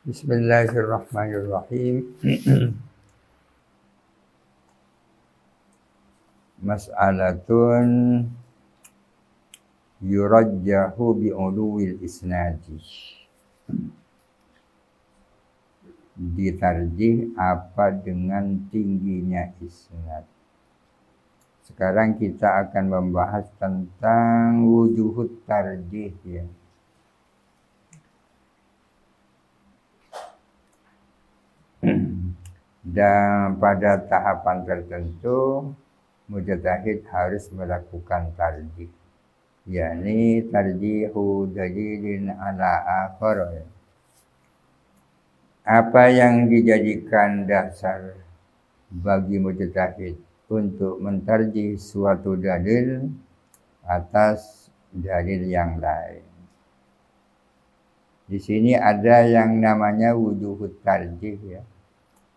Bismillahirrahmanirrahim. Mas'alatun yurajjahu bi'uluwil isnadi. Ditarjih apa dengan tingginya isnad. Sekarang kita akan membahas tentang wujuhut tarjih ya. Dan pada tahapan tertentu mujtahid harus melakukan tarjih, yakni tarjihu dalilin ala akhar. Apa yang dijadikan dasar bagi mujtahid untuk mentarjih suatu dalil atas dalil yang lain. Di sini ada yang namanya wujuhut tarjih ya.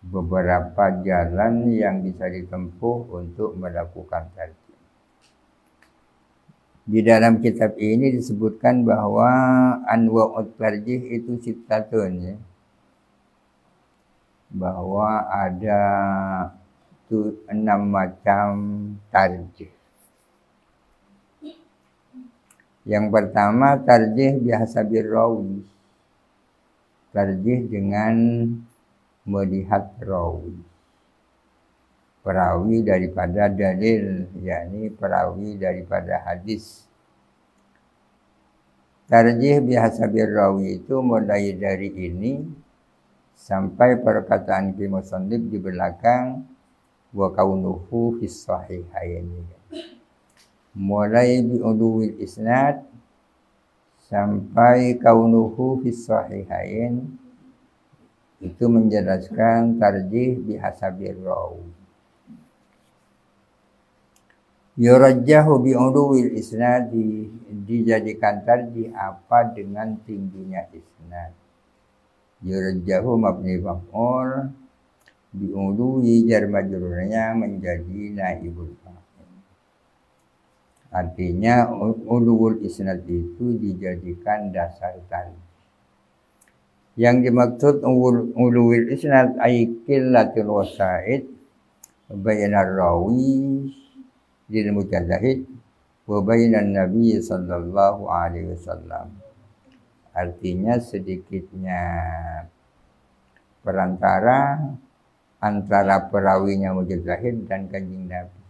Beberapa jalan yang bisa ditempuh untuk melakukan tarjih. Di dalam kitab ini disebutkan bahwa anwa'ut tarjih itu sittatun ya. Bahwa ada 6 macam tarjih. Yang pertama tarjih bihasabil rawi. Tarjih dengan melihat rawi. Perawi daripada dalil, yakni perawi daripada hadis. Tarjih bihasabil rawi itu mulai dari ini sampai perkataan musannif di belakang wa kaunuhu fis sahihaini. Mulai bi'uluwil isnad sampai kaunuhu fis sahihain itu menjelaskan tarjih bihasabir rawi. Yurajjahu bi'uluwil isnad dijadikan tarjih apa dengan tingginya isnad. Yurajjahu mabni maf'ul, bi'uluwi jar majrurnya menjadi naibul fa'il. Artinya uluwul isnad itu dijadikan dasar tarjih. Yang dimaksud uluwil isnad ay qillatul wasa'id bainar rawi lil mujtahid wa bainan nabi sallallahu alaihi wasallam. Artinya sedikitnya perantara antara perawinya mujtahid dan kanjeng Nabi.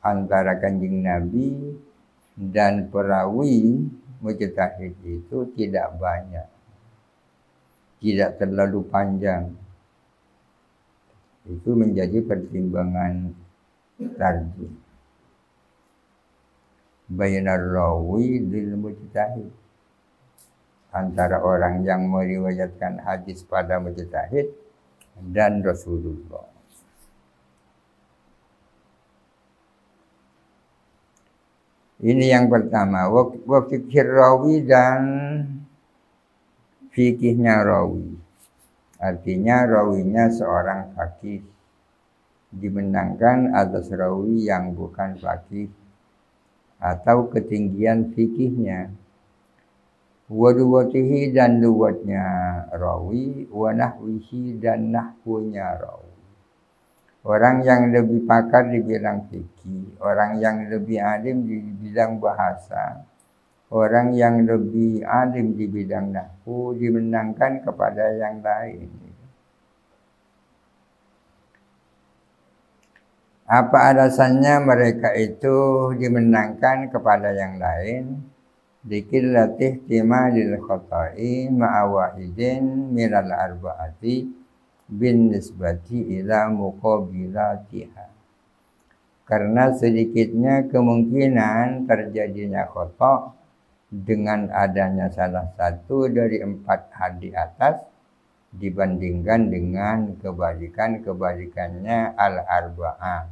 Antara kanjeng Nabi dan perawi mujtahid itu tidak banyak, tidak terlalu panjang. Itu menjadi pertimbangan tarjih. Bainar rawi lil mujtahid, antara orang yang meriwayatkan hadis pada mujtahid dan Rasulullah. Ini yang pertama, wa fikir rawi dan fikihnya rawi. Artinya rawinya seorang faqih, dimenangkan atas rawi yang bukan faqih, atau ketinggian fikihnya. Wa luwatihi dan luwatnya rawi, wa nahwihi dan nahwunya rawi. Orang yang lebih pakar di bidang fikih, orang yang lebih alim di bidang bahasa, orang yang lebih alim di bidang nahwu dimenangkan kepada yang lain. Apa alasannya mereka itu dimenangkan kepada yang lain? Diqillatih ihtimalil khata'i ma'a wahidin minal arba'ati bin nisbati ila muqabilatiha. Karena sedikitnya kemungkinan terjadinya khata' dengan adanya salah satu dari 4 hal di atas dibandingkan dengan kebalikannya al-arba'ah.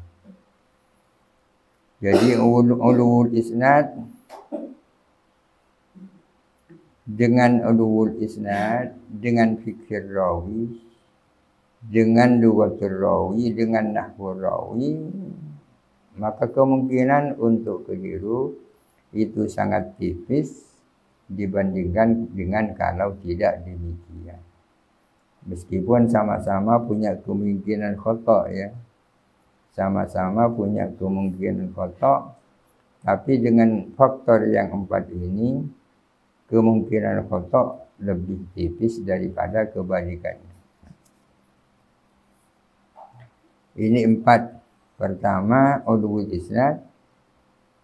Jadi ulul isnad, dengan ulul isnad, dengan fikir rawi, dengan lugatul rawi, dengan nahwu rawi, maka kemungkinan untuk keliru itu sangat tipis dibandingkan dengan kalau tidak demikian. Meskipun sama-sama punya kemungkinan khata ya. Sama-sama punya kemungkinan khata, tapi dengan faktor yang 4 ini kemungkinan khata lebih tipis daripada kebalikannya. Ini 4. Pertama, ulul isnad.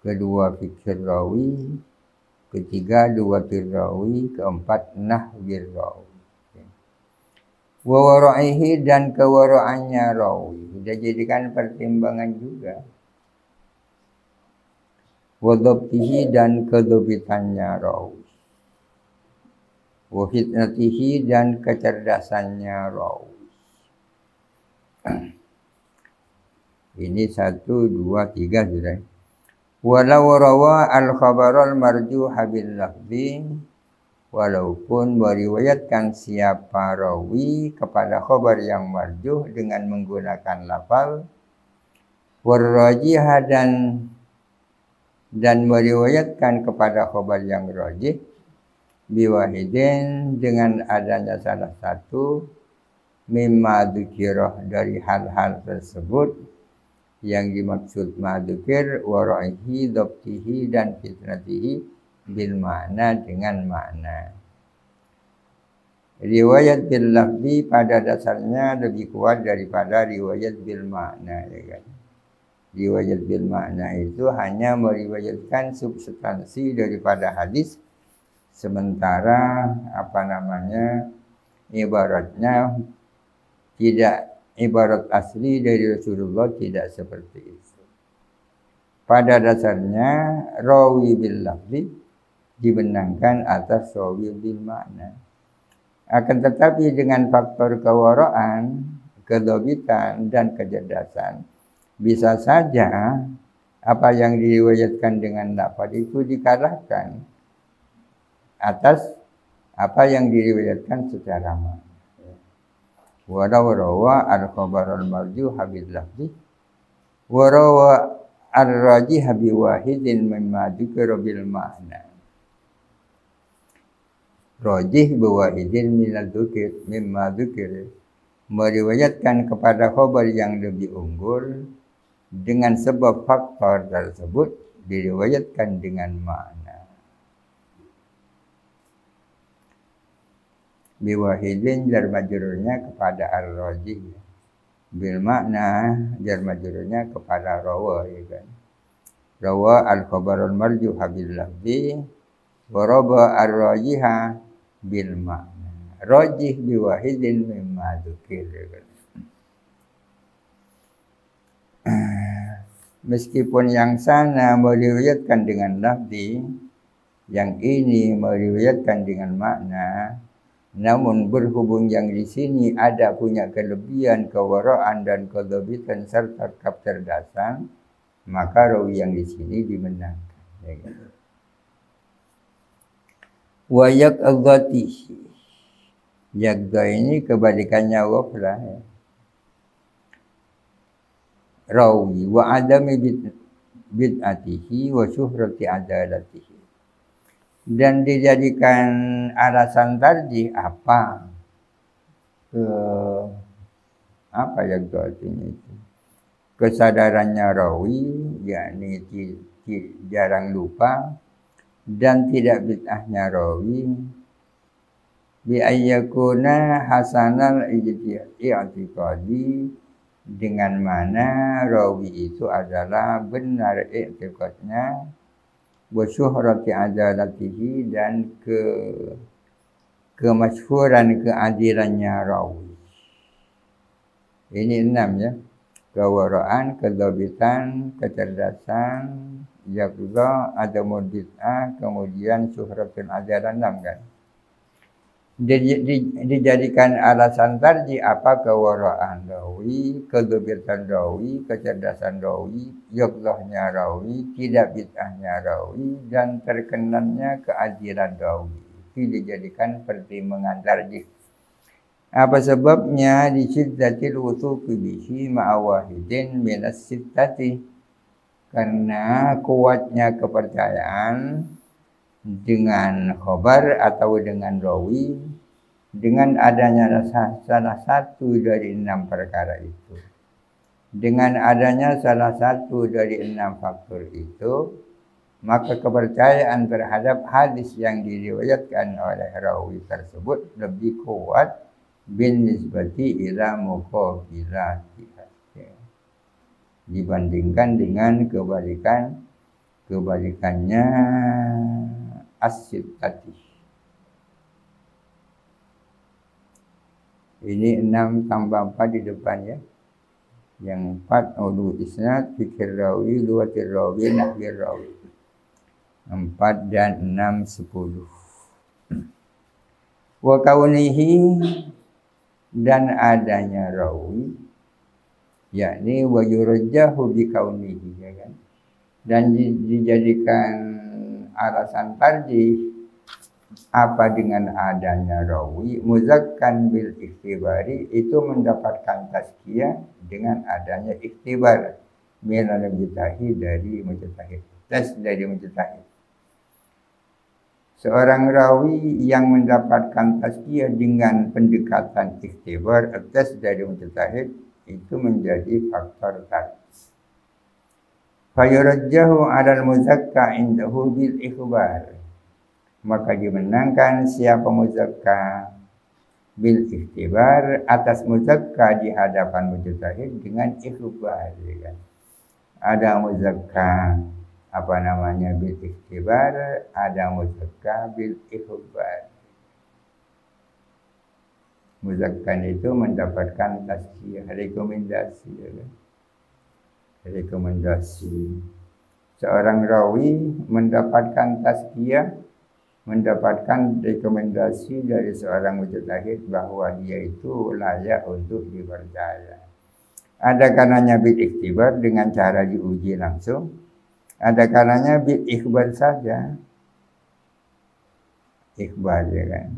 Kedua, fikir rawi. Ketiga, luwatir rawi. Keempat, nahwir rawi. Wa wara'ihi, dan kewara'annya rawi. Kita jadikan pertimbangan juga. Wa dhabtihi, dan kedobitannya rawi. Wa fitnatihi, dan kecerdasannya rawi. Ini 1, 2, 3 sudah. Walau rawa al-khabaral marjuh bil lafzi, walaupun meriwayatkan siapa rawi kepada khabar yang marjuh dengan menggunakan lafal, warrajih, dan meriwayatkan kepada khabar yang rajih biwahidin, dengan adanya salah satu mimma dzukirah, dari hal-hal tersebut. Yang dimaksud madzukir wara'ihi, dhabtihi, dan fitnatihi bil makna, dengan makna. Riwayat bil lafzi pada dasarnya lebih kuat daripada riwayat bil makna, ya kan? Riwayat bil makna itu hanya meriwayatkan substansi daripada hadis, sementara ibaratnya tidak, ibarat asli dari Rasulullah tidak seperti itu. Pada dasarnya rawi bil lafzi dibenangkan atas rawi bil makna. Akan tetapi dengan faktor kewaraan, kedobitan, dan kecerdasan, bisa saja apa yang diriwayatkan dengan lafaz itu dikalahkan atas apa yang diriwayatkan secara makna. Walau rawa al-khabarul marjuh bil lafzi, warawa ar-rajih bi wahidin mimma dzukira bil makna. Rajih bi wahidin mimma dzukira, meriwayatkan kepada khabar yang lebih unggul dengan sebab faktor tersebut diriwayatkan dengan makna. Biwahidin jar majrurnya kepada ar-rajih, bil makna jar majrurnya kepada rawa, ya kan? Rawa al-khabarul marjuh bil lafzi, wa rawa ar-rajiha bil makna. Rajih biwahidin mimma dzukir, ya kan? Meskipun yang sana meriwayatkan dengan lafzi, yang ini meriwayatkan dengan makna, namun berhubung yang di sini ada punya kelebihan kewaraan dan kedobitan serta kecerdasan, maka rawi yang di sini dimenangkan. Ya kan? Wa yaqdhatihi, yaqdha ini kebalikannya ghaflah. Ya. Rawi wa adami bid'atihi wa syuhrati adalatihi. Dan dijadikan alasan tarjih apa yang artinya itu? Kesadarannya rawi, yakni jarang lupa, dan tidak bid'ahnya rawi, bi ayyakuna hasanal i'tiqadi, dengan mana rawi itu adalah benar i'tiqadnya, wa syuhrati adalatihi, dan kemasyhuran keadilannya rawi. Ini 6 ya. Kewaraan, kedobitan, kecerdasan, yaqdha, adamul bid'ah, kemudian syuhratul adalah 6 kan. Dijadikan alasan tarjih apa? Kewaraan rawi, kedobitan rawi, kecerdasan rawi, yaqdhahnya rawi, tidak bid'ahnya rawi, dan terkenalnya keadilan rawi. Itu dijadikan pertimbangan tarjih. Apa sebabnya? Di syiddatil wuthuqi bihi ma'a wahidin minas sittati, karena kuatnya kepercayaan dengan khobar atau dengan rawi dengan adanya salah satu dari 6 perkara itu. Dengan adanya salah satu dari 6 faktor itu, maka kepercayaan terhadap hadis yang diriwayatkan oleh rawi tersebut lebih kuat bin nisbati ila muqabilatiha, dibandingkan dengan kebalikannya as-sittati. Ini 6 tambah 4 di depan ya. Yang 4 ulu isnad, fikir rawi, luwatir rawi, nahwir rawi. 4 dan 6 10. Wa kaunihi, dan adanya rawi, yakni wa yurajjahu bi kaunihi, ya kan? Dan dijadikan alasan tarjih apa dengan adanya rawi muzakkan bil ikhtibari, itu mendapatkan tazkiyah dengan adanya ikhtibar minal mujtahid, dari mujtahid, tes dari mujtahid. Seorang rawi yang mendapatkan tazkiyah dengan pendekatan ikhtibar, tes dari mujtahid, itu menjadi faktor tarjih. Fayurajjahu 'alal muzakka indahu bil ikhbar, maka dimenangkan siapa muzakka bil ikhtibar atas muzakka di hadapan mujtahid dengan ikhbar, ya. Ada muzakka bil ikhtibar, ada muzakka bil ikhbar. Muzakkan itu mendapatkan tazkiyah, rekomendasi, ya kan? Rekomendasi. Seorang rawi mendapatkan tazkiyah, mendapatkan rekomendasi dari seorang mujtahid bahwa dia itu layak untuk dipercaya. Ada karenanya bil ikhtibar, dengan cara diuji langsung. Ada karenanya bil ikhbar saja. Ikhbar, ya kan?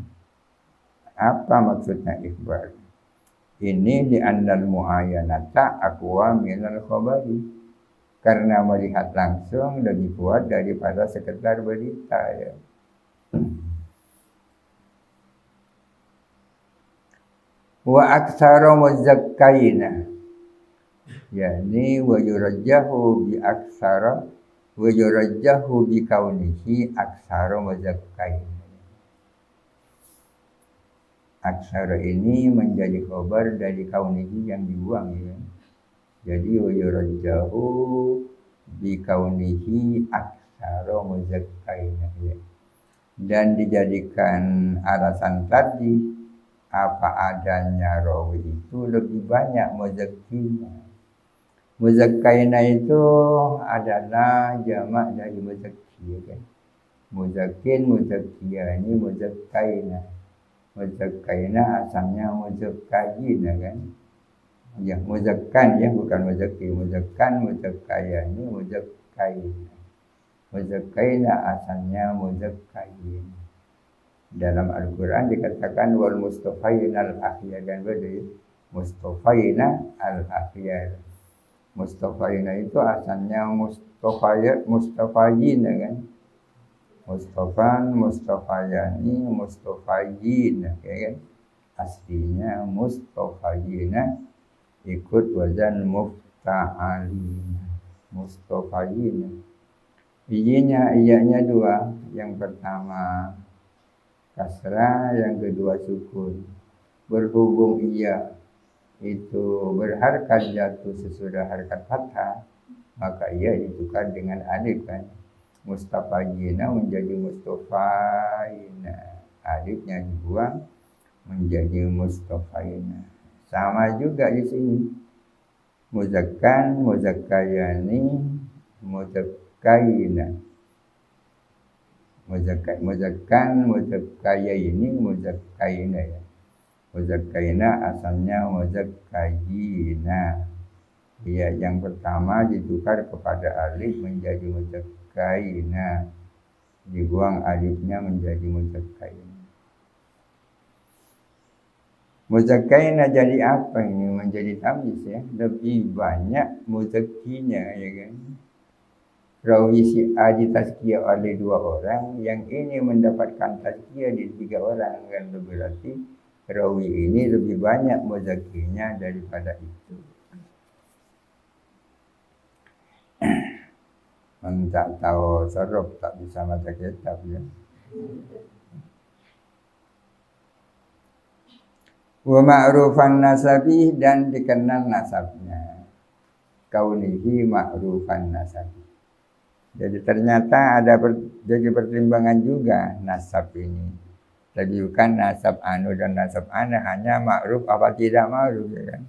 Apa maksudnya ikhbar? Ini di annal muayyanata aqwa minal khabari, karena melihat langsung lebih kuat daripada sekedar berita, ya. Wa aktsara muzakkaina, yakni wa yurajjahu bi aktsara, wa yurajjahu bi kaunihi aktsara muzakkaina. Aksara ini menjadi khabar dari kaunihi yang dibuang, ya. Jadi wa yurajjahu bi kaunihi aktsara muzakkaina, ya. Dan dijadikan alasan tadi apa adanya rawi itu lebih banyak muzakkinya. Muzakkaina itu adalah jamak dari muzakki, ya kan? Muzakkin, muzakkiyani, muzakkaina. Muzakkaina asalnya muzakkayin, ya kan? Ya, muzakkan, ya, bukan muzakki. Muzakkan, muzakkayani, muzakkaina. Muzakkaina asalnya muzakkayin. Dalam Al-Quran dikatakan wal mustafaina al-akhyar, dan beda, mustafaina al-akhyar. Mustafaina itu asalnya mustafayin, ya kan? Mustafan, mustafayani, mustafayin, ya kan? Aslinya mustafayina, ikut wazan mufta'alin, mustafayin. Iyanya dua, yang pertama kasrah, yang kedua sukun. Berhubung iya itu berharkat jatuh sesudah harkat fathah, maka ia ditukar dengan alif, kan? Mustafayina menjadi mustafaina, alifnya dibuang menjadi mustafaina. Sama juga di sini. Muzakkan, muzakkayani, muzakkaina. Muzakkan, muzakkayaini, muzakkaina, ya. Muzakkaina asalnya muzakkayina. Ya, yang pertama ditukar kepada alif menjadi muzakkaina, dibuang alifnya menjadi muzakkaina. Muzakkaina jadi apa ini? Menjadi tamyiz, ya. Lebih banyak muzakkinya, ya kan? rawi si A ditazkiyah oleh 2 orang, yang ini mendapatkan tazkiyah di 3 orang, kan berarti rawi ini lebih banyak muzakinya daripada itu. Tak tahu sorok tak bisa baca kitab ya. Wa ma'rufan nasabi, dan dikenal nasabnya. Kaunihi ma'rufan nasabi. Jadi ternyata jadi pertimbangan juga nasab ini. Jadi bukan nasab anu dan nasab ana, hanya ma'ruf apa tidak ma'ruf ya kan.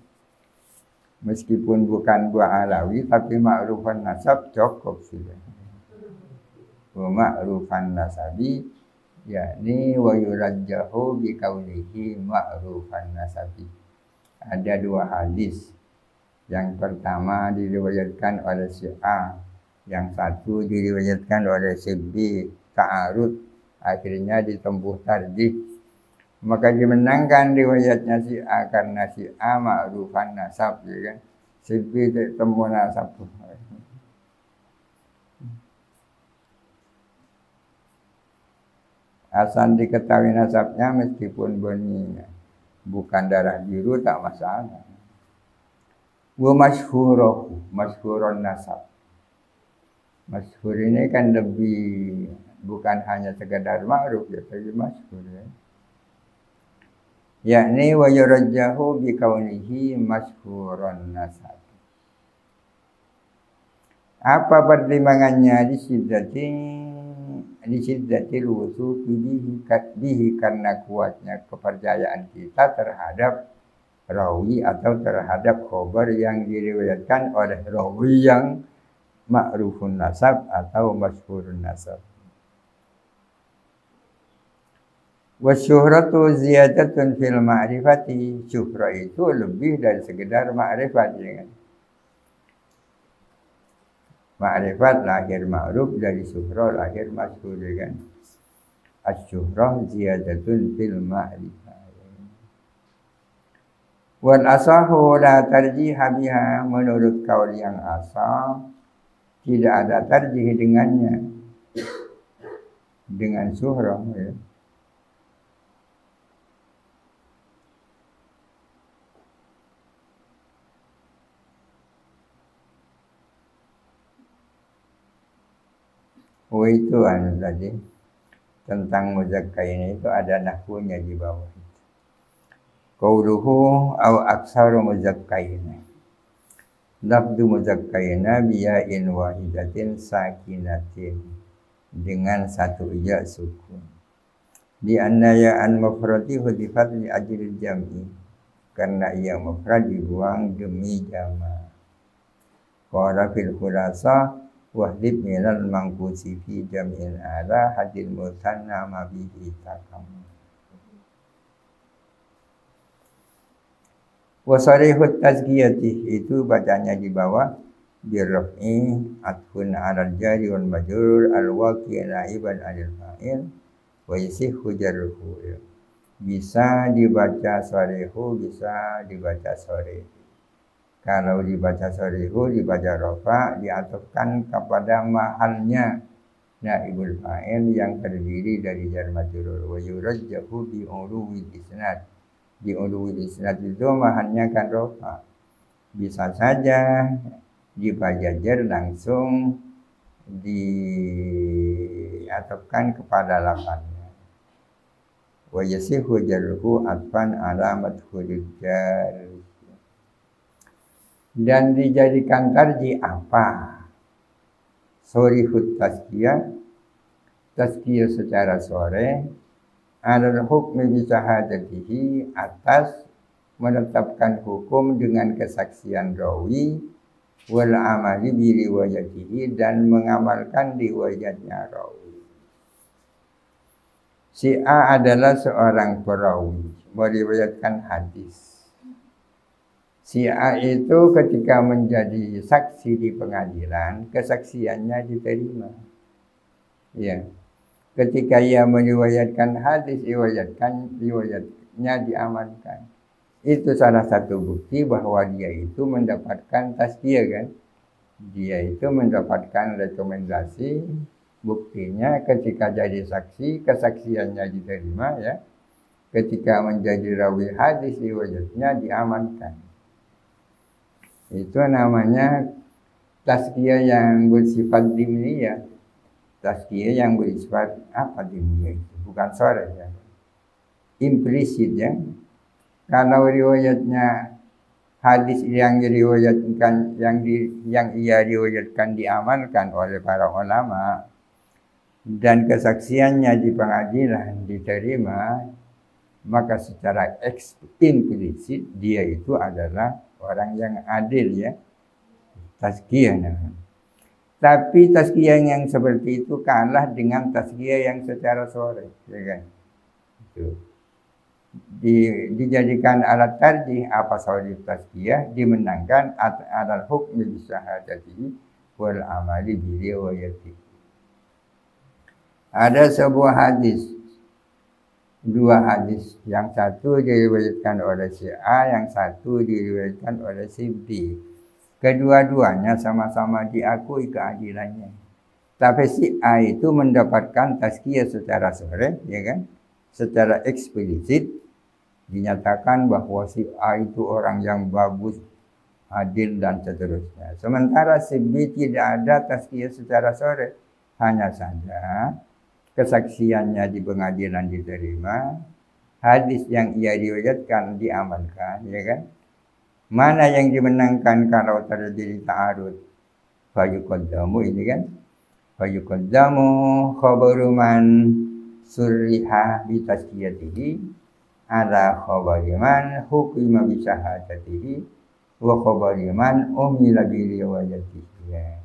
Meskipun bukan buah alawi tapi ma'rufan nasab cukup sudah. Wa ma'rufan nasabi yakni wa yurajjahu bi kaunihi ma'rufan nasabi. Ada 2 hadis. Yang pertama diriwayatkan oleh si A, yang satu diriwayatkan oleh si B, ta'arud, akhirnya ditempuh tarjih. Maka dimenangkan riwayatnya si A karena si A ma'rufan nasab ya kan. Si B temu nasab. Asal diketahui nasabnya meskipun benih bukan darah biru tak masalah. Wa masyhurun nasab. Masyhur ini kan lebih bukan hanya sekedar ma'ruf ya, tapi masyhur ya. Yakni wa yurajjahu bi kaunihi masyhurun nasab. Apa pertimbangannya? Di syiddatil wusuq bihi, karena kuatnya kepercayaan kita terhadap rawi atau terhadap khabar yang diriwayatkan oleh rawi yang ma'rufun nasab atau masyhurun nasab. Wasyuhratu ziyadatun fil ma'rifati. Syuhrah itu lebih dari sekedar ma'rifat ya kan? Ma'rifat lahir ma'ruf, dari syuhrah lahir masyhur ya kan? Asy-syuhrah ziyadatun fil ma'rifah. Wal asahu la tarjiha biha, menurut kaul yang asah tidak ada tarjih dengannya, dengan syuhrah ya. Oh itu tadi tentang muzakkain itu ada nahwunya di bawah. Qauluhu aw aksaru muzakkain. Lafdu muzakkaina biya'in wahidatin sakinatin, dengan satu ya sukun. Di anna ya'an mufradi hudifat li ajli jam'i, karena ia mufrad dibuang demi jama'. Qala fil khulasa wahdib minal mangkusi fi jam'il ala hadil mutanna ma bihi takam. Wa sarihut tazkiyati, itu bacanya di bawah birraf'i atfun 'alal jari wal majrur al waqi' naiban 'anil fa'il wa yasihhu jarruhu. Bisa dibaca sarihu, bisa dibaca sarih. Kalau dibaca sarihu, dibaca rafa, diatofkan kepada mahalnya naibul fa'il yang terdiri dari jar majrur. Wa yurajjahu bi uluwi isnad. Di uluwi isnad itu mahalnya kan rafa. Bisa saja dibaca jar langsung diatofkan kepada lafaznya. Wa yasihu jarruhu atfan ala madkhulil jar. Dan dijadikan tarji apa? Sorihut tazkiyah, tazkiyah secara sore, alal hukmi bisahadatihi, atas menetapkan hukum dengan kesaksian rawi, wal amali bi riwayatihi, dan mengamalkan riwayatnya rawi. Si A adalah seorang perawi, meriwayatkan hadis. Si A itu ketika menjadi saksi di pengadilan, kesaksiannya diterima. Ya. Ketika ia meriwayatkan hadis, riwayatnya diamalkan. Itu salah satu bukti bahwa dia itu mendapatkan tazkiyah kan. dia itu mendapatkan rekomendasi, buktinya ketika jadi saksi, kesaksiannya diterima ya. Ketika menjadi rawi hadis riwayatnya diamankan. Itu namanya tazkiyah yang bersifat dimniyah. Tazkiyah yang bersifat apa dimniyah itu? Bukan sore ya. Implisit ya. Kalau riwayatnya hadis yang diriwayatkan yang ia riwayatkan diamalkan oleh para ulama dan kesaksiannya di pengadilan diterima, maka secara implisit dia itu adalah orang yang adil ya. Tazkiyah namanya. Tapi tazkiyah yang seperti itu kalah dengan tazkiyah yang secara sore, ya kan? Itu. Dijadikan alat tarjih apa sahih tazkiyah dimenangkan alat hukmi bisyahadatihi wal amali bi riwayatihi. Ada sebuah hadis, dua hadis, yang satu diriwayatkan oleh si A, yang satu diriwayatkan oleh si B. Kedua-duanya sama-sama diakui keadilannya. Tapi si A itu mendapatkan tazkiyah secara sore, ya kan? Secara eksplisit dinyatakan bahwa si A itu orang yang bagus, adil dan seterusnya. Sementara si B tidak ada tazkiyah secara sore, hanya saja kesaksiannya di pengadilan diterima, hadis yang ia riwayatkan diamalkan, ya kan? Mana yang dimenangkan kalau terjadi ta'arud? Fayuqaddamu ini kan? Fayuqaddamu khabaru man surriha bi tazkiyatihi ala khabari man hukima bi syahadatihi wa khabari man umila bi riwayatihi.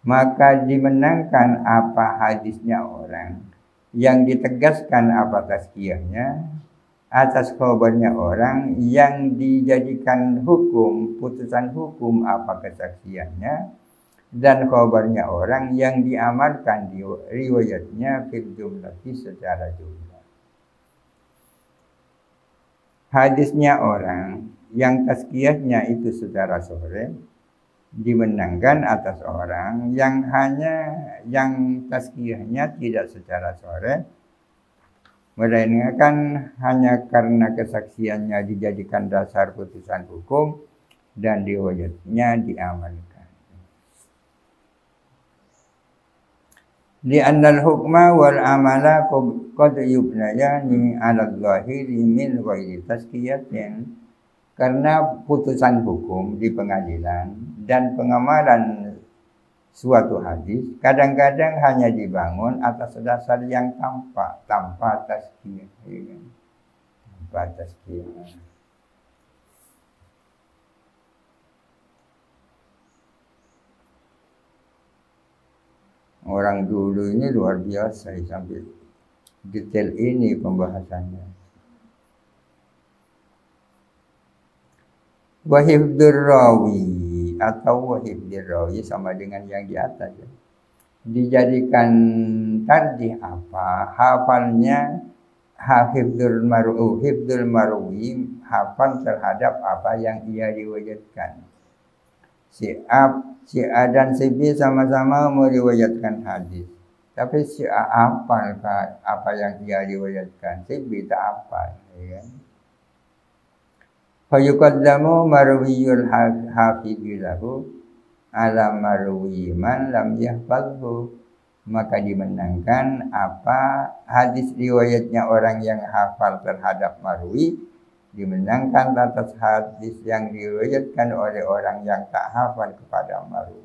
Maka dimenangkan apa hadisnya orang yang ditegaskan apa tazkiyahnya atas khabarnya orang yang dijadikan hukum, putusan hukum apa kesaksiannya, dan khabarnya orang yang diamalkan di riwayatnya fil jumlati secara jumlah. Hadisnya orang yang tazkiyahnya itu secara sore dimenangkan atas orang yang tazkiyahnya tidak secara sore, melainkan hanya karena kesaksiannya dijadikan dasar putusan hukum dan riwayatnya diamalkan. Li'annal hukma wal amala qad yubnayani 'ala al-zahiri min ghairi tazkiyatin. Karena putusan hukum di pengadilan dan pengamalan suatu hadis kadang-kadang hanya dibangun atas dasar yang tanpa tazkiyah, ya kan? Tanpa tazkiyah. Orang dulu ini luar biasa sampai detail ini pembahasannya. Wahifdzur rawi atau wahifdzur rawi sama dengan yang di atas ya. Dijadikan tarjih apa? Hafalnya hifdzul marwi, hafal terhadap apa yang ia riwayatkan. Si A dan si B sama-sama meriwayatkan hadis. Tapi si A hafal apa yang ia riwayatkan, si B tak hafal, ya kan? Fayuqaddamu marwiyul hafidhi lahu ala marwi man lam yahfazhu. Maka dimenangkan apa hadis riwayatnya orang yang hafal terhadap marwi dimenangkan atas hadis yang diriwayatkan oleh orang yang tak hafal kepada marwi.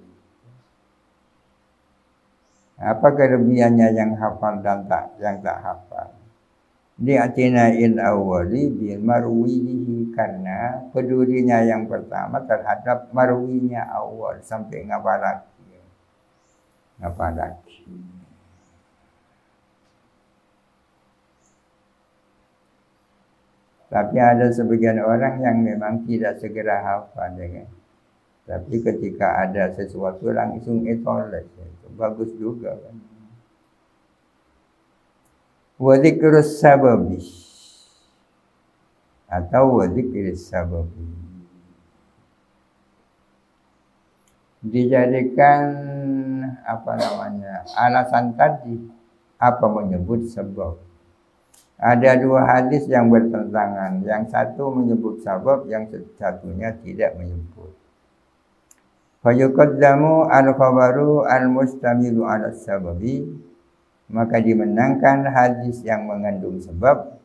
Apa kelebihannya yang hafal dan yang tak hafal? Di'tina'il awwali bil marwihi, karena pedulinya yang pertama terhadap marwinya awal sampai ngapa lagi. Tapi ada sebagian orang yang memang tidak segera hafal, ya kan? Tapi ketika ada sesuatu langsung etoles, itu bagus juga kan. Wa dzikrus sababi atau wa dzikrus sababi. dijadikan alasan tadi menyebut sebab. Ada dua hadis yang bertentangan, yang satu menyebut sebab, yang satunya tidak menyebut. Fayuqaddamu al-khabaru al-mustamilu ala sababi, maka dimenangkan hadis yang mengandung sebab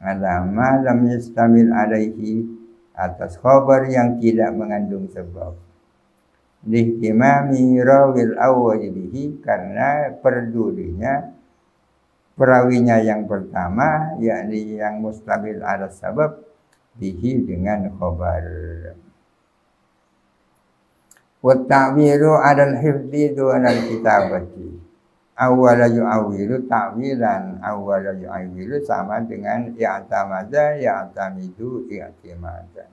ala ma lam yastamil alaihi, atas khabar yang tidak mengandung sebab. Lihtimami rawil awwal bihi, karena pedulinya perawinya yang pertama, yakni yang mustamil ala sabab, bihi dengan khabar. Wa ta'wilu ala al-hifdzi duna al-kitabati. Awwala yu'awwilu ta'wilan, awwala yu'awwilu sama dengan i'tamada, ya'tamidu, i'timadan.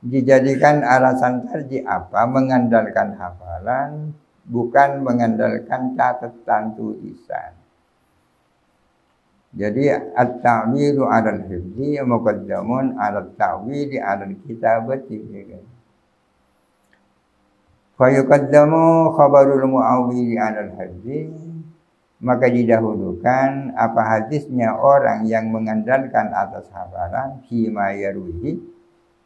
Dijadikan alasan tarjih mengandalkan hafalan, bukan mengandalkan catatan tulisan. Jadi at-ta'wilu 'ala al-hifdzi muqaddamun 'ala at-ta'wili 'ala al-kitabati. Fa yuqaddamu khabarul mu'awwili 'ala al-hifdzi, maka didahulukan hadisnya orang yang mengandalkan atas hafalan, fima yarwihi,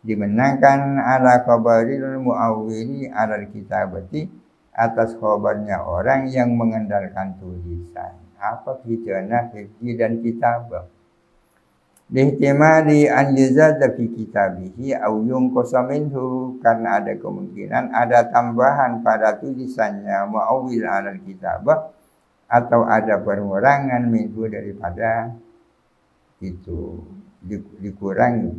dimenangkan ala khabaril mu'awwili 'ala al-kitabati, atas khabarnya orang yang mengandalkan tulisan. Hijana, hifzi dan kitabah. Lihtimali an yuzada fi kitabihi aw yunqasa minhu, karena ada kemungkinan ada tambahan pada tulisannya mu'awwil 'ala kitabah, atau ada pengurangan minhu daripada itu, dikurangi.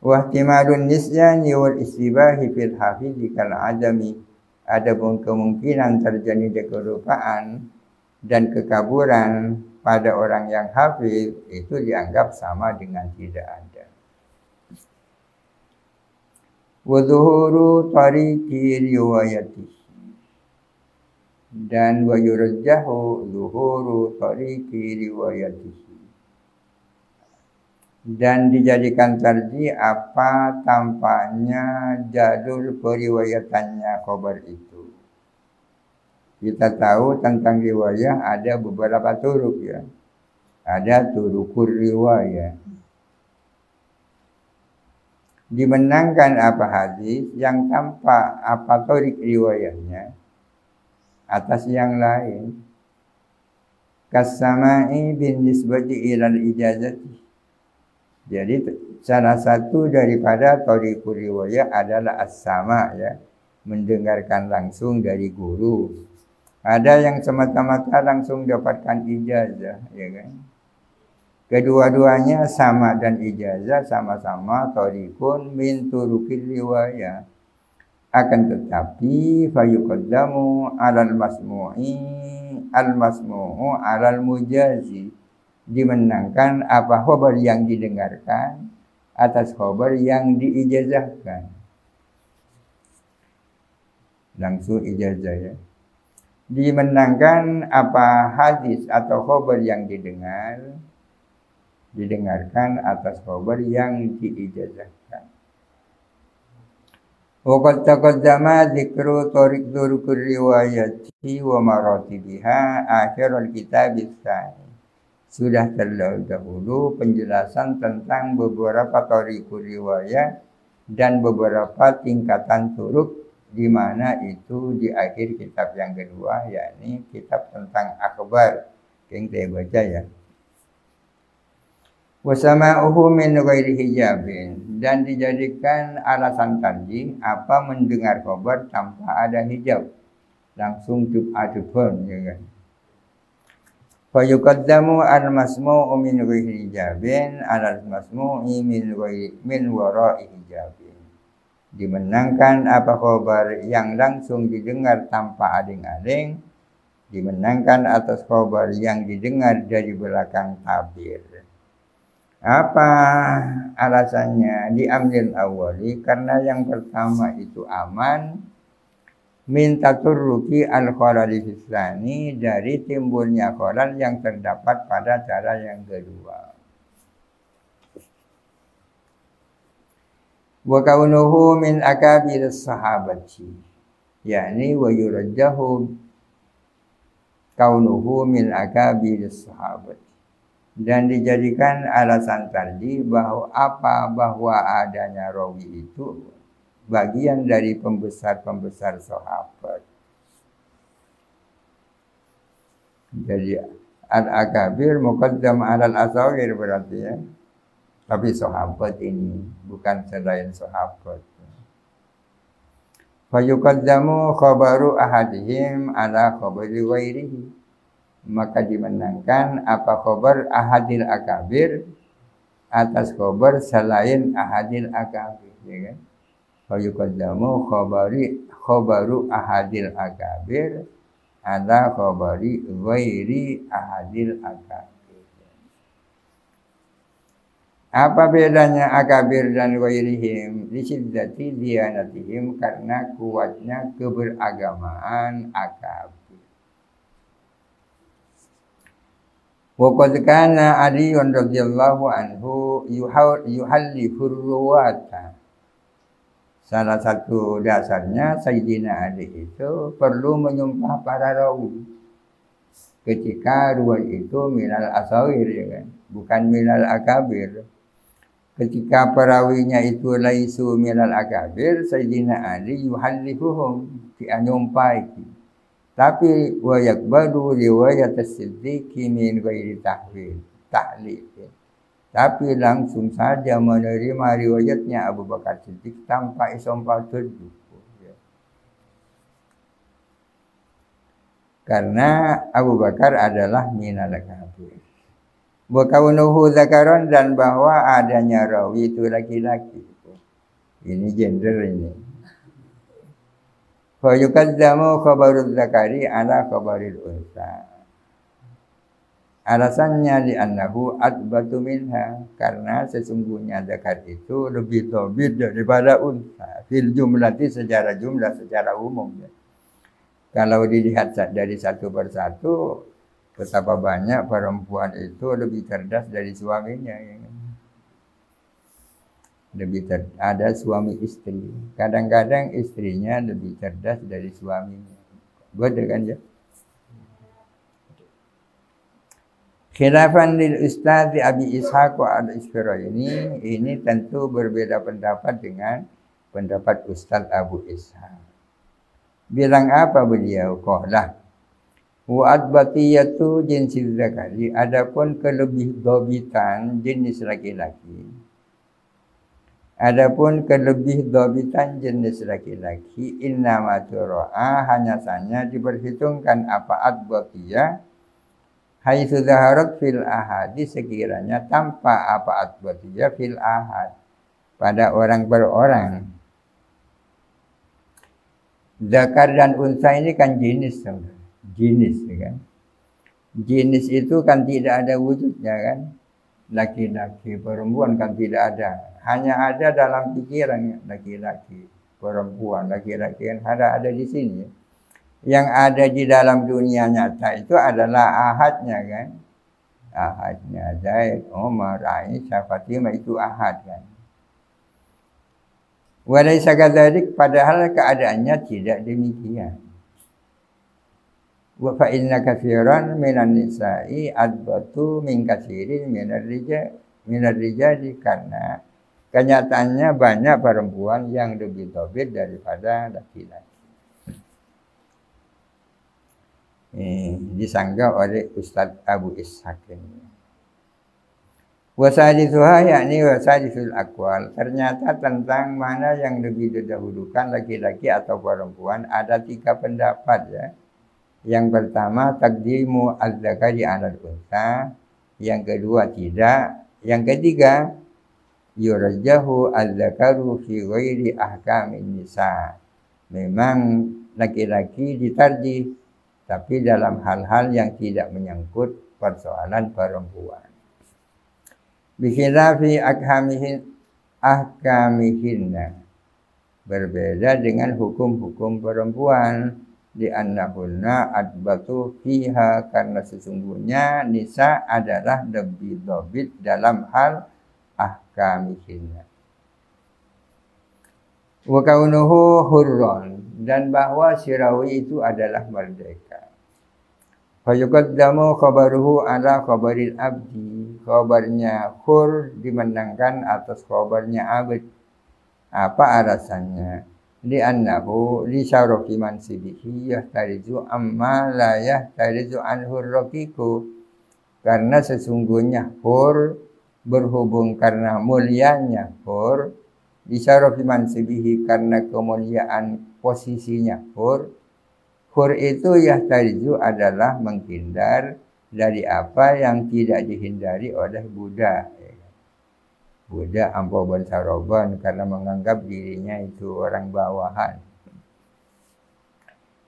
Wahtimalun nisyani wal istibahi fil hafizi kal adami, ada pun kemungkinan terjadi kelupaan dan kekaburan pada orang yang hafiz, itu dianggap sama dengan tidak ada. Wa zuhuru tariqi riwayatihi, dan wa yurajjahu zuhuru tariqi riwayatihi, dan dijadikan tarjih tampaknya jalur periwayatannya khabar itu. Kita tahu tentang riwayah ada beberapa turuk ya. Ada turukur riwayah. Dimenangkan hadis yang tampak turik riwayahnya atas yang lain. Kasama'i bin nisbati ilal ijazati. Jadi salah satu daripada thariqur riwayah adalah as-sama, ya, mendengarkan langsung dari guru. Ada yang semata-mata langsung dapatkan ijazah, ya kan? Kedua-duanya sama, dan ijazah sama-sama thariqun min turuqir riwayah. Akan tetapi fayuqaddamu 'alal masmu'i al-masmu'u 'alal mujazi, dimenangkan khabar yang didengarkan atas khabar yang diijazahkan. Langsung ijazah, ya. Dimenangkan hadis atau khabar yang didengarkan atas khabar yang diijazahkan. Wa qad taqaddama dzikru turuqur riwayati wa maratibiha akhirul kitab tsani. Sudah terdahulu penjelasan tentang beberapa thariqur riwayah dan beberapa tingkatan turuk, di mana itu di akhir kitab yang kedua, yakni kitab tentang akhbar yang saya baca, ya. Wasama'uhu min ghairi hijabin, dan dijadikan alasan tarjih mendengar khabar tanpa ada hijab, langsung adubun, ya kan. Fa yuqaddamu al-masmu'u min ghairi hijabin al-masmu'i min wara'i hijabin. Dimenangkan khabar yang langsung didengar tanpa ading-ading, dimenangkan atas khabar yang didengar dari belakang tabir. Apa alasannya? Diambil awali, karena yang pertama itu aman, minta turruki al-khalali fisani, dari timbulnya khalal yang terdapat pada cara yang kedua. Wa kaunuhu min akabir sahabati, yakni wa yurajjahu kaunuhu min akabir sahabati, dan dijadikan alasan tadi bahwa adanya rawi itu bagian dari pembesar-pembesar sahabat. Jadi al-akabir muqaddam alal asawir berarti ya. Tapi sahabat ini bukan selain sahabat. Fa yuqaddamu khabaru ahadihim ala khabari ghairihi. Maka dimenangkan apa khabar ahadil akabir atas khabar selain ahadil akabir, ya kan? Fa yuqaddamu khabaru ahadil akabir ala khabari ghairi ahadil akabir. Apa bedanya akabir dan ghairihim? Lisiddati diyanatihim, karena kuatnya keberagamaan akabir. Wa qad kana Ali radhiyallahu anhu yuhallifur ruwata. Salah satu dasarnya Sayyidina Ali itu perlu menyumpah para rawi ketika ruwat itu minal asawir, ya kan? Bukan minal akabir. Ketika perawinya itu laisu minal akabir, Sayyidina Ali yuhallifuhum, dianyumpai. Tapi wa yakbalu riwayat as-siddiqi min ghairi tahlil. Tapi langsung saja menerima riwayatnya Abu Bakar Siddiq tanpa isompal tuduh. Karena Abu Bakar adalah minal akabir. Wa kaunuhu zakaron, dan bahwa adanya rawi itu laki-laki. Ini gender ini. Fa yuqaddamu khabarul zakari ala khabaril unsa. Alasannya li'annahu adbatu minha, karena sesungguhnya zakar itu lebih dhabit daripada unsa. Fil jumlati, secara jumlah, secara umum. Kalau dilihat dari satu persatu, betapa banyak perempuan itu lebih cerdas dari suaminya, ya. Ada suami istri. Kadang-kadang istrinya lebih cerdas dari suaminya. Betul kan ya? Khilafan lil Ustadz Abi Ishaq al-Isfirayini, ini tentu berbeda pendapat dengan pendapat Ustadz Abu Ishaq. Bilang apa beliau? Qala wa adbatiyatu jinsil zakari, adapun kelebih dhabitan jenis laki-laki. Adapun kelebih dhabitan jenis laki-laki, innama turaa, hanya saja diperhitungkan apa adbatiyah haitsu zaharat fil ahadi, sekiranya tanpa apa adbatiyah fil ahad, pada orang per orang. Zakar dan unsa ini kan jenis, jenis, ya kan? Jenis itu kan tidak ada wujudnya, kan? Laki-laki, perempuan kan tidak ada. Hanya ada dalam pikiran, laki-laki, perempuan, laki-laki kan ada di sini. Yang ada di dalam dunia nyata itu adalah ahadnya, kan? Ahadnya Zaid, Umar, Aisyah, Fatimah, itu ahad, kan? Walaysa kadzalik, padahal keadaannya tidak demikian. Wa fa inna katsiran minan nisa'i adbatu min katsirin minar rijali, karena kenyataannya banyak perempuan yang lebih dhabit daripada laki-laki. Disanggah oleh Ustadz Abu Ishaq ini. Wasadisuha, yakni wasadisul aqwal, ternyata tentang mana yang lebih didahulukan, laki-laki atau perempuan, ada 3 pendapat, ya. Yang pertama taqdimu az-zakari 'alal unsa, yang kedua tidak, yang ketiga yurajjahu az-zakaru fi ghairi ahkamin nisa, memang laki-laki ditarjih tapi dalam hal-hal yang tidak menyangkut persoalan perempuan. Bikhilafi ahkamihinna, berbeda dengan hukum-hukum perempuan, di annahunna adbatu fiha, karena sesungguhnya nisa adalah lebih dhabit dalam hal ahkamihinna. Wa kaunuhu hurran, dan bahwa si rawi itu adalah merdeka. Fa yuqaddamu khabaruhu ala khabaril abdi. Khabarnya hur dimenangkan atas khabarnya abd. Apa alasannya? Li'annahu li syarafi mansibihi yahtarizu amma la yahtarizu anhu raqiqu. Karena sesungguhnya hur berhubung karena mulianya hur, li syarafi mansibihi karena kemuliaan posisinya hur. Hur itu yahtarizu adalah menghindar dari apa yang tidak dihindari oleh budak. Budak ampau bersaroban karena menganggap dirinya itu orang bawahan.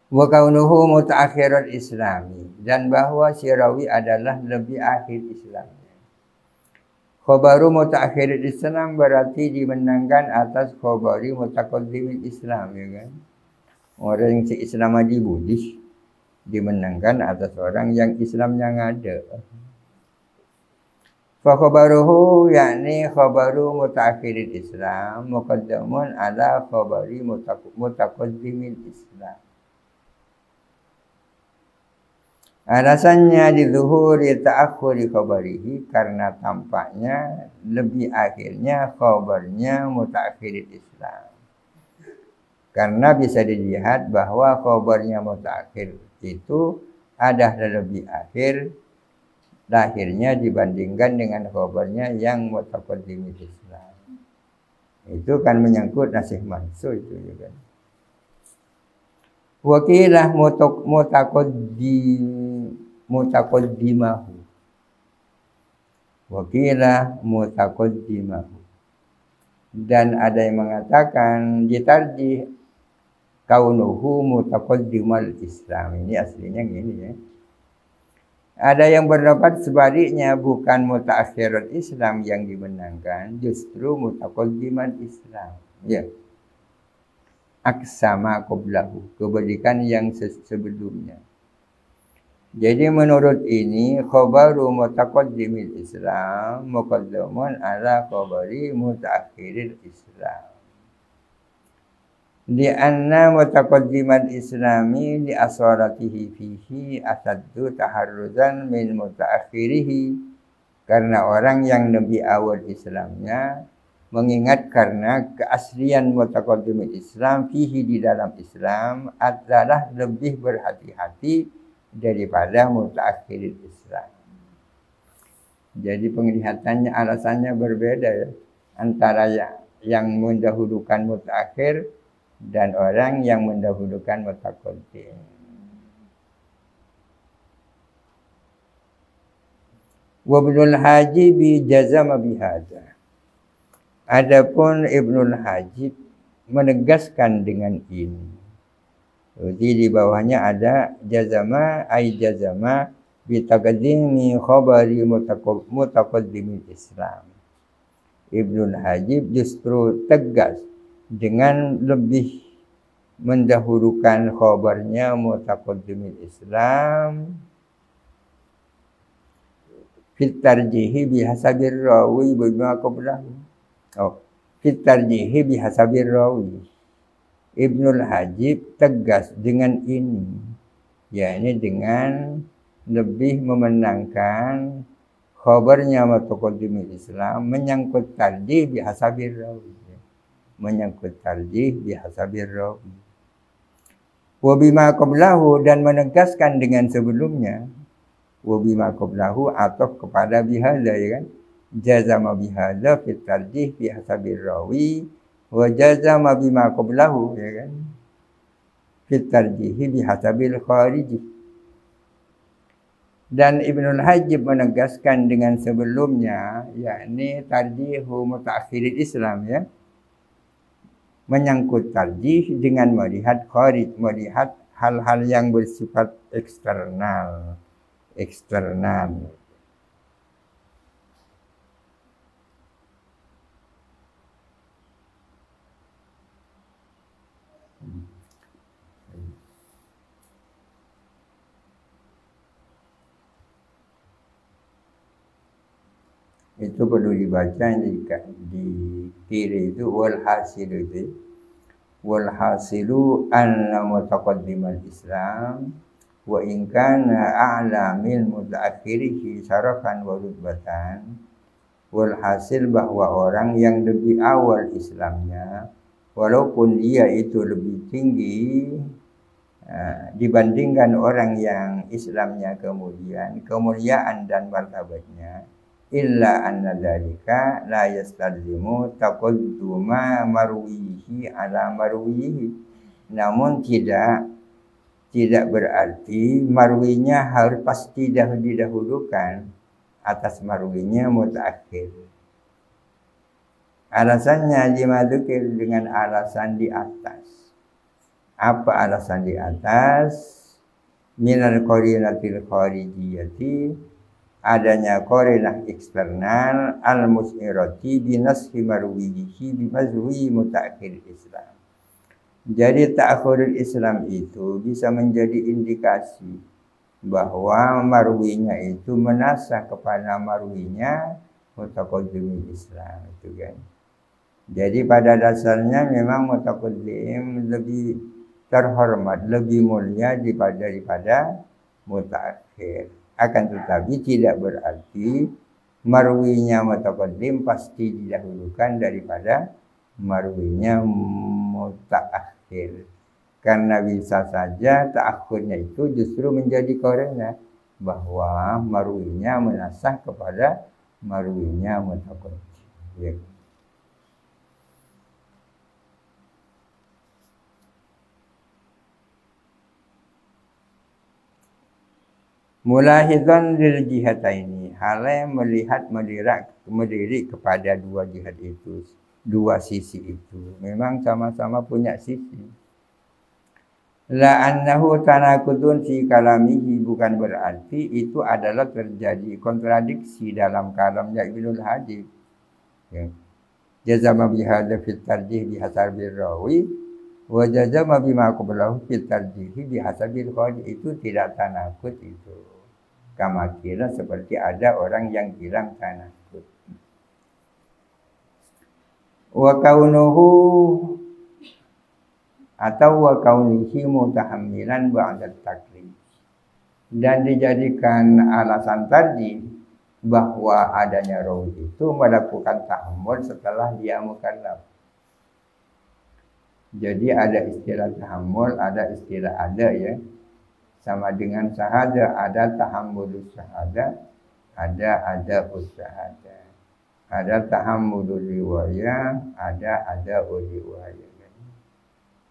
Wa kaunuhu mutaakhirul islami, dan bahwa si rawi adalah lebih akhir Islamnya. Khabaru mutaakhirul Islam berarti dimenangkan atas khabari mutaqaddimil Islam, ya kan? Orang yang Islam di Buddhis dimenangkan atas orang yang Islamnya ada. Fa khabaruhu yakni khabaru mutaakhiril Islam muqaddamun ala khabari mutaqaddimil Islam. Alasannya di zuhuri ta'akhuri khabarihi karena tampaknya lebih akhirnya khabarnya mutaakhiril Islam. Karena bisa dilihat bahwa khabarnya mutaakhir itu adalah lebih akhir lahirnya dibandingkan dengan khabarnya yang mutaqaddimil Islam. Itu kan menyangkut nasih mansuh itu juga. Wakilah mutaqaddimahu. Wakilah mutaqaddimahu. Dan ada yang mengatakan ditarjih kaunuhu mutaqaddimal Islam. Ini aslinya gini ya. Ada yang berpendapat sebaliknya, bukan mutaakhirul Islam yang dimenangkan, justru mutaqaddimal Islam. Ya. Aksama qablahu, kebalikan yang sebelumnya. Jadi menurut ini khabaru mutaqaddimil Islam muqaddamun ala khabari mutaakhiril Islam. Lianna mutaqaddimal Islami li asaratihi fihi asaddu taharruzan min mutaakhirihi, karena orang yang lebih awal Islamnya mengingat karena keaslian mutaqaddimil Islam fihi di dalam Islam adalah lebih berhati-hati daripada mutaakhiril Islam. Jadi penglihatannya alasannya berbeda ya, antara yang mendahulukan mutaakhir dan orang yang mendahulukan mutaqaddim. Wa Ibnul Hajib jazama bihadza. Adapun Ibnul Hajib menegaskan dengan ini. Jadi di bawahnya ada jazama ay jazama bi taqdimi khabari mutaqaddimil Islam. Ibnul Hajib justru tegas dengan lebih mendahulukan khabarnya mutaqaddimil Islam fit tarjihi bihasabir rawi bima qablahu. Fit tarjihi bihasabir rawi. Ibnul Hajib tegas dengan ini, yakni dengan lebih memenangkan khabarnya mutaqaddimil Islam menyangkut tarjih bihasabir rawi. Menyangkut tarjih bihasabir rawi. Wa bima qablahu, dan menegaskan dengan sebelumnya. Wa bima qablahu atau kepada bihadza, ya kan? Jazama bihadza fit tarjih bihasabir rawi wa jazama bima qablahu, ya kan? Fit tarjih bihasabil khariji. Dan Ibnul Hajib menegaskan dengan sebelumnya, yakni tarjihu mutaakhiril Islam, ya. Menyangkut tarjih dengan melihat kharij, melihat hal-hal yang bersifat eksternal. Itu perlu dibaca di kiri itu wal hasil itu. wal hasilu anna mutaqaddimal Islam wa in kana a'la min mutaakhirihi syarafan wa rutbatan. Walhasil bahwa orang yang lebih awal Islamnya, walaupun dia itu lebih tinggi dibandingkan orang yang Islamnya kemudian, kemuliaan dan martabatnya, illa anna dzalika la yastalzimu taqadduma marwihi ala marwihi. Namun tidak berarti marwinya harus pasti didahulukan atas marwinya mutaakhir. Alasannya dimadukir dengan alasan di atas. Apa alasan di atas? Minal qarinatil kharijiyati, adanya qarinah eksternal al-mus'irati binashi marwihi bimazwi mutaakhir Islam. Jadi ta'khirul Islam itu bisa menjadi indikasi bahwa marwinya itu menasah kepada marwinya mutaqaddim Islam itu kan. Jadi pada dasarnya memang mutaqaddim lebih terhormat, lebih mulia daripada mutaakhir. Akan tetapi tidak berarti marwinya mutaqaddim pasti didahulukan daripada marwinya mutaakhir. Karena bisa saja ta'akhurnya itu justru menjadi qarina bahwa marwinya menasah kepada marwinya mutaqaddim. Ya. Mulahizan lil jihataini, halnya melihat melirik kepada dua jihad itu, dua sisi itu memang sama-sama punya sisi. La annahu tanakudun fi kalamihi, bukan berarti itu adalah terjadi kontradiksi dalam kalamnya Ibnul Hajib. Ya. Jazama bihadza fi tarjih bihasabil rawi wa jazama bima qablahu fi tarjih bihasabil qadi. Itu tidak tanakud itu. Kama kira seperti ada orang yang bilang tanakud. Wa kaunuhu atau wa kaunihi mutahammilan ba'da taklif, dan dijadikan alasan tadi bahwa adanya rawi itu melakukan tahammul setelah dia mukallaf. Jadi ada istilah tahammul, ada istilah ada ya. Sama dengan syahada, ada tahammulus syahada, ada usyahada. Ada tahammulul riwayah, ada riwayah.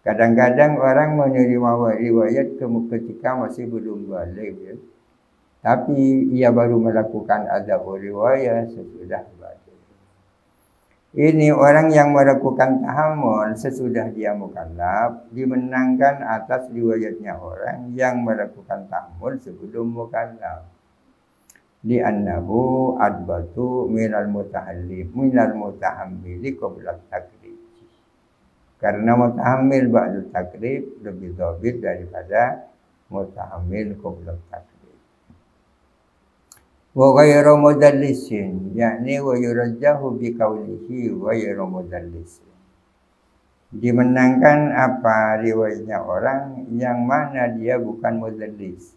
Kadang-kadang orang menerima riwayat ketika masih belum baligh ya. Tapi ia baru melakukan adab riwayat sesudah baligh. Ini orang yang melakukan tahammul sesudah dia mukallaf dimenangkan atas riwayatnya orang yang melakukan tahammul sebelum mukallaf. Di annahu adbatu minal mutahammili qabla taklif. Karena mutahammil ba'da taklif lebih dhabit daripada mutahammil qabla taklif. Wa ghairu mudallisin, yakni wa yurajjahu bi qawlihi ghairu mudallisin. Dimenangkan apa riwayatnya orang yang mana dia bukan mudallis,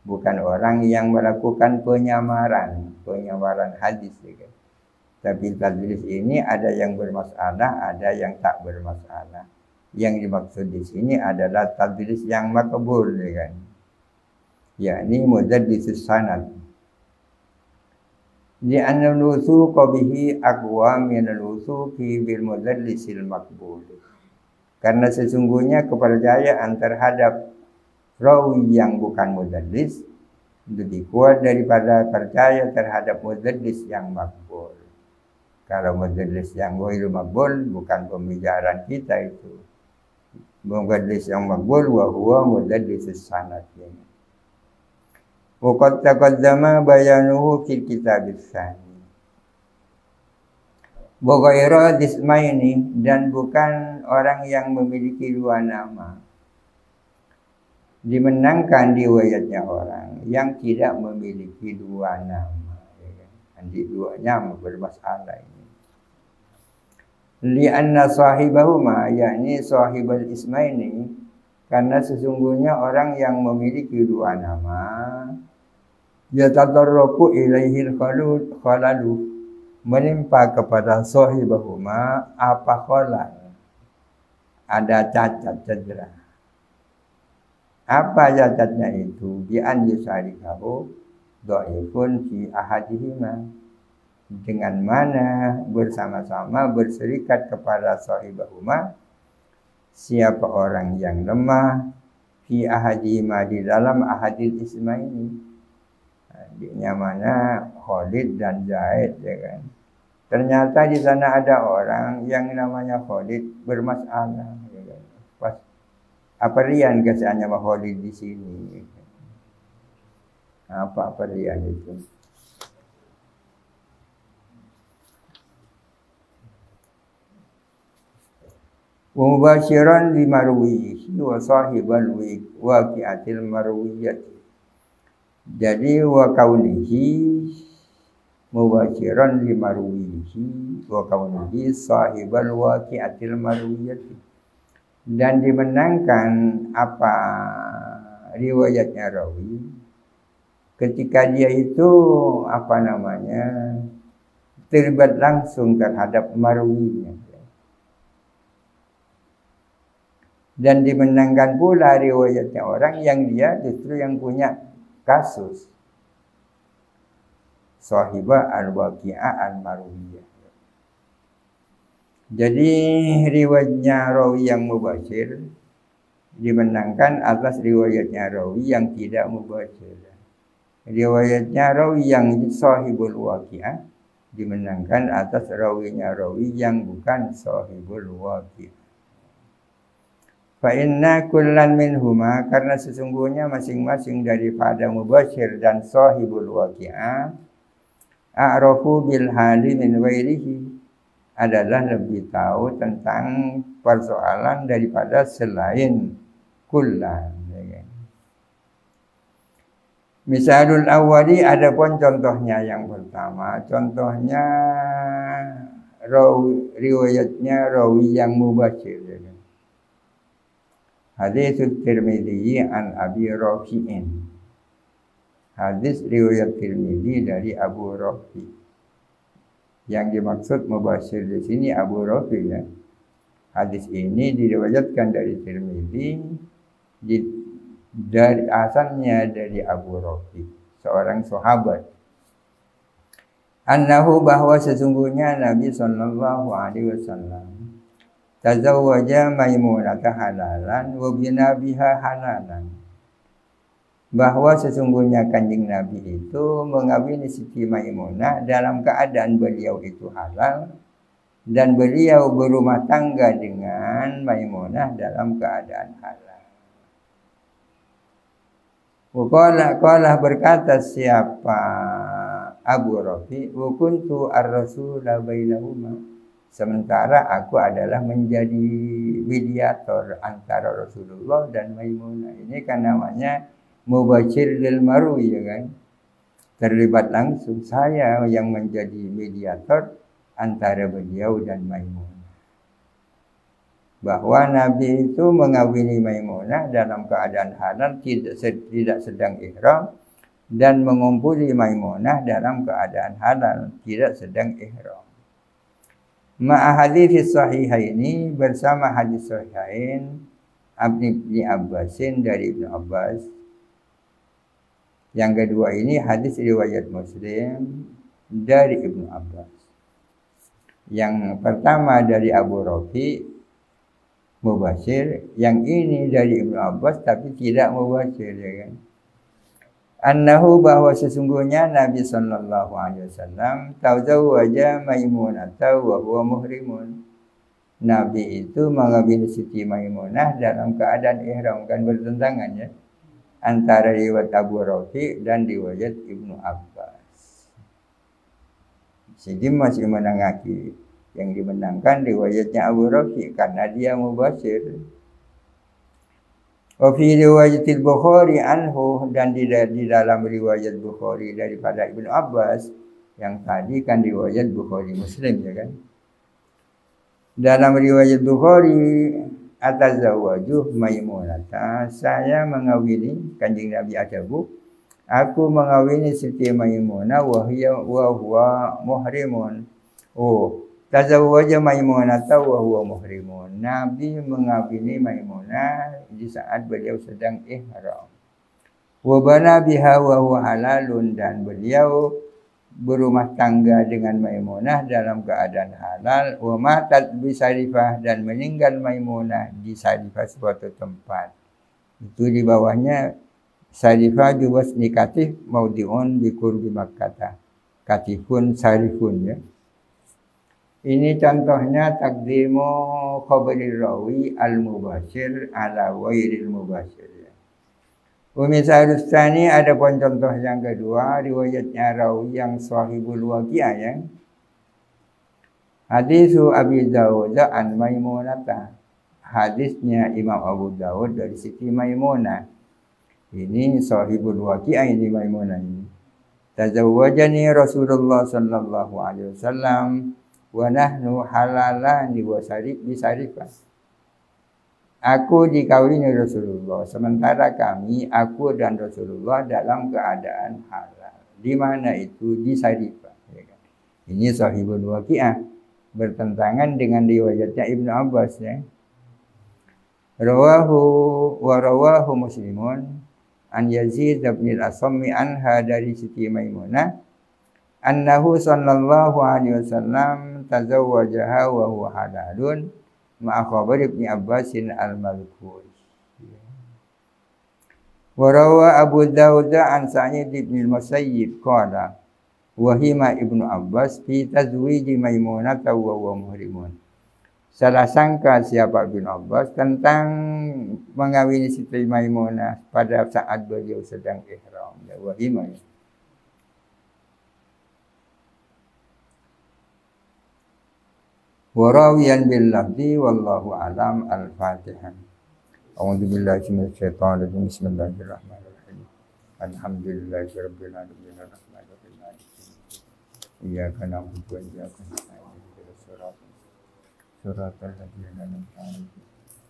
bukan orang yang melakukan penyamaran hadis ya. Tapi tadlis ini ada yang bermasalah, ada yang tak bermasalah. Yang dimaksud di sini adalah tadlis yang maqbul ya kan. Yakni mudallisus sanad. Di annal wusuqa bihi aqwa min al-wusuqi bil mudallisil maqbul. Karena sesungguhnya kepercayaan terhadap rawi yang bukan mudallis lebih kuat daripada percaya terhadap mudallis yang maqbul. Kalau mudallis yang ghairu maqbul bukan pembicaraan kita itu. Mudallis yang maqbul wa huwa mudallisus sanad. Wa qad taqaddama bayanuhu fil kitabis tsani. Wa ghairu dismaini, dan bukan orang yang memiliki dua nama. Dimenangkan riwayatnya orang yang tidak memiliki dua nama. Nanti duanya bermasalah ini. Lianna sahibahuma, yakni sahibal ismaini, karena sesungguhnya orang yang memiliki dua nama, yatatarraku ilaihil khalalu, menimpa kepada sahibahuma apa khalal, ada cacat cedera. Apa cacatnya itu? Bi an yusarikahu dhaifun fi ahadihima, dengan mana bersama-sama berserikat kepada sahibahuma siapa orang yang lemah fi ahadihima, di dalam ahadil ismaini, di mana Khalid dan Zaid, ya kan. Ternyata di sana ada orang yang namanya Khalid bermasalah, ya kan. Pas apa rian kesannya Khalid di sini? Apa rian itu? Wa mubasyiran li marwihi wa sahibal waqi'atil marwiyati. Jadi wa kaunihi mubasyiran li marwihi wa kaunihi sahibal waqi'atil marwiyati, dan dimenangkan apa riwayatnya rawi ketika dia itu apa namanya terlibat langsung terhadap marwinya. Dan dimenangkan pula riwayatnya orang yang dia justru yang punya kasus sahibah al-waqi'ah al-marwiyah. Jadi riwayatnya rawi yang mubashir dimenangkan atas riwayatnya rawi yang tidak mubashir. Riwayatnya rawi yang sahibul waqi'ah dimenangkan atas rawinya rawi yang bukan sahibul waqi'ah. Fa inna kullan minhuma, karena sesungguhnya masing-masing daripada mubashir dan sahibul waqi'ah a'rafu bil hali min ghairihi, adalah lebih tahu tentang persoalan daripada selain kullan. Misalul awwali, adapun contohnya yang pertama, contohnya riwayatnya rawi yang mubashir. Hadis Tirmidzi an Abi Rafi'in. Hadis riwayat Tirmidzi dari Abu Rafi. Yang dimaksud mubashir di sini Abu Rafi, ya. Hadis ini diriwayatkan dari Tirmidzi dari asalnya dari Abu Rafi, seorang sahabat. Annahu, bahwa sesungguhnya Nabi sallallahu alaihi wasallam tazawwaja Maimunah halalan wa bina biha halalan, bahwa sesungguhnya kanjeng Nabi itu mengawini Siti Maimunah dalam keadaan beliau itu halal, dan beliau berumah tangga dengan Maimunah dalam keadaan halal. Qala berkata siapa Abu Rafi, wa kuntu ar-rasula bainahuma, sementara aku adalah menjadi mediator antara Rasulullah dan Maimunah. Ini kan namanya mubashir lil marwi, ya kan? Terlibat langsung, saya yang menjadi mediator antara beliau dan Maimunah. Bahwa Nabi itu mengawini Maimunah dalam keadaan halal, tidak sedang ihram, dan mengumpuli Maimunah dalam keadaan halal, tidak sedang ihram. Ma'a hadits sahihaini, bersama hadis sahihain Ibni Abbasin, dari Ibnu Abbas. Yang kedua ini hadis riwayat Muslim dari Ibnu Abbas. Yang pertama dari Abu Rafi mubashir, yang ini dari Ibnu Abbas tapi tidak mubashir, ya kan? Annahu, bahwa sesungguhnya Nabi sallallahu alaihi wasallam tazawwaja Maimunah wa huwa muhrimun. Nabi itu mengawini Siti Maimunah dalam keadaan ihram, kan bertentangan, ya, antara riwayat Abu Rafi dan riwayat Ibnu Abbas. Jadi masih menangaki yang dimenangkan riwayatnya Abu Rafi karena dia mubashir. Wa fi riwayatil Bukhari anhu, dan di dalam riwayat Bukhari daripada Ibnu Abbas, yang tadi kan riwayat Bukhari Muslim, ya kan? Dalam riwayat Bukhari, atazawwaju Maimunata, saya mengawini Kanjeng Nabi Adabu, aku mengawini Siti Maimunah wa huwa muhrimun. Oh, tazawwaja Maimunata wa huwa muhrimun. Nabi mengawini Maimunah di saat beliau sedang ihram. Wa bana biha wa huwa halalun, dan beliau berumah tangga dengan Maimunah dalam keadaan halal. Wa matat bi Sarifah, dan meninggal Maimunah di Sarifah, suatu tempat. Itu di bawahnya Sarifah juga nikatif maudiun bi qurbi Makkah. Katifun sarifun ya. Ini contohnya takdimu khabaril rawi al-mubashir ala wairil mubashir. Misalus tsani, ada pun contoh yang kedua, riwayatnya rawi yang sahibul waqi'ah ya. Hadisu Abi Dawud an Maimunata. Hadisnya Imam Abu Dawud dari Siti Maimunah. Ini sahibul waqi'ah ini Maimunah ini. Tazawwajani Rasulullah sallallahu alaihi wasallam wa nahnu halalan wa Sarifah. Aku dikawini Rasulullah, sementara kami, aku dan Rasulullah dalam keadaan halal. Di mana itu? Di Sarifah. Ini sahibul waqi'ah, bertentangan dengan riwayatnya Ibnu Abbas ya. Rawahu Muslimun an Yazid bin al-Asmi anha, dari Siti Maimunah, annahu sallallahu alaihi wasallam tazawwajaha wa huwa halalun ma'a khabar Ibnu Abbasin al-Malkur. Wa rawa Abu Dawud an Sa'id bin al-Musayyib qala wahima Ibnu Abbas fi tazwiji Maimunah wa huwa muhrimun. Salah sangka siapa Ibnu Abbas tentang mengawini Siti Maimunah pada saat beliau sedang ihram. Ya, wahima ya. Warawiyan bil lafzi wallahu alam. Al-Fatihah. A'udzu billahi minasyaitonir rajim. Bismillahirrahmanirrahim. Alhamdulillahirabbil alamin arrahmanir rahim. Iyyaka na'budu wa iyyaka nasta'in. Shiratal ladzina an'amta 'alaihim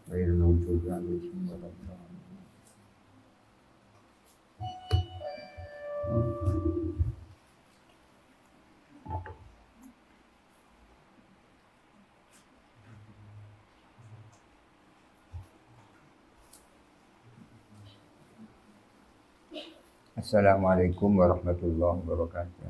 ghairil maghdubi 'alaihim waladdallin. Assalamualaikum warahmatullahi wabarakatuh.